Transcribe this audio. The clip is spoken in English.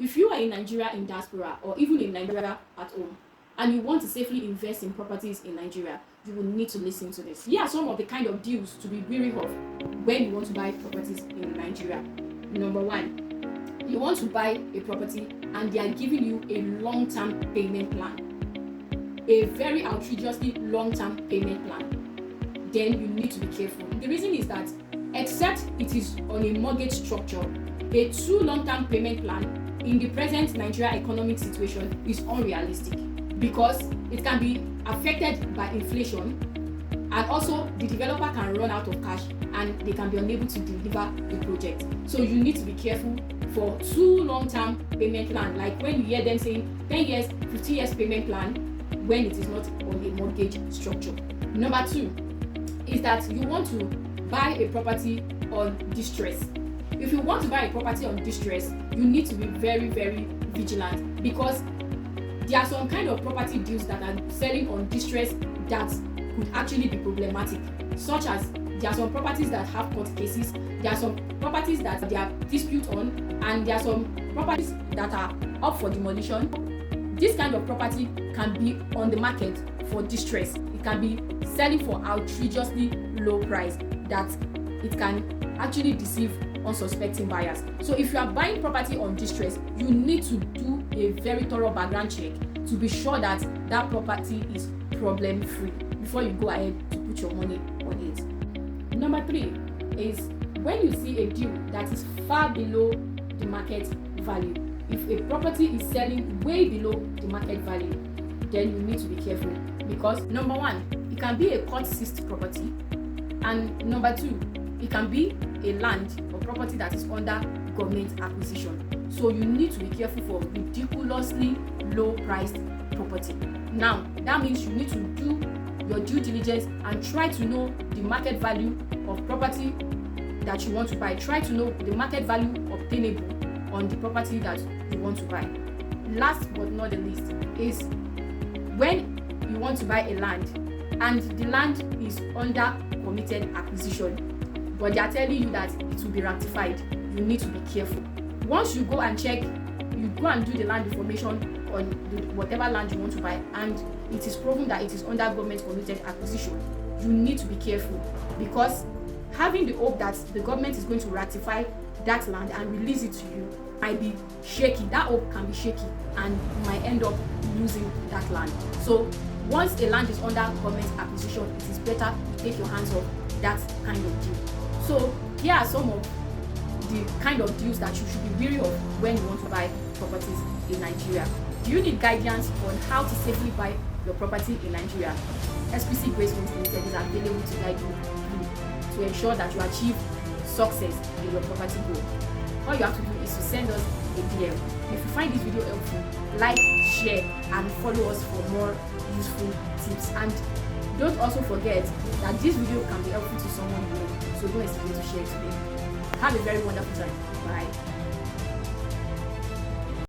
If you are in Nigeria in diaspora or even in Nigeria at home and you want to safely invest in properties in Nigeria, you will need to listen to this. Here are some of the kind of deals to be wary of when you want to buy properties in Nigeria. Number one, you want to buy a property and they are giving you a long-term payment plan, a very outrageously long-term payment plan. Then you need to be careful. The reason is that except it is on a mortgage structure, a true long-term payment plan in the present Nigeria economic situation is unrealistic because it can be affected by inflation, and also the developer can run out of cash and they can be unable to deliver the project. So you need to be careful for too long-term payment plan, like when you hear them saying 10 years, 15 years payment plan when it is not on a mortgage structure. Number two is that you want to buy a property on distress. If you want to buy a property on distress, you need to be very, very vigilant because there are some kind of property deals that are selling on distress that could actually be problematic, such as there are some properties that have court cases, there are some properties that there are dispute on, and there are some properties that are up for demolition. This kind of property can be on the market for distress. It can be selling for outrageously low price that it can actually deceive unsuspecting buyers. So if you are buying property on distress, you need to do a very thorough background check to be sure that that property is problem free before you go ahead to put your money on it. Number three is when you see a deal that is far below the market value. If a property is selling way below the market value, then you need to be careful because number one, it can be a court seized property, and number two, it can be a land or property that is under government acquisition. So you need to be careful for ridiculously low priced property. Now that means you need to do your due diligence and try to know the market value of property that you want to buy. Try to know the market value obtainable on the property that you want to buy. Last but not the least is when you want to buy a land and the land is under committed acquisition, but they are telling you that it will be ratified, you need to be careful. Once you go and check, you go and do the land information on whatever land you want to buy, and it is proven that it is under government committed acquisition, you need to be careful because having the hope that the government is going to ratify that land and release it to you might be shaky. That hope can be shaky and you might end up losing that land. So once a land is under government acquisition, it is better to take your hands off that kind of deal. So here are some of the kind of deals that you should be wary of when you want to buy properties in Nigeria. Do you need guidance on how to safely buy your property in Nigeria? SPC Grace Homes Limited is available to guide you to ensure that you achieve success in your property goal. All you have to do is to send us a DM. If you find this video helpful, like, share, and follow us for more useful tips. And don't also forget that this video can be helpful to someone you know, so don't hesitate to share it today. Have a very wonderful time. Bye.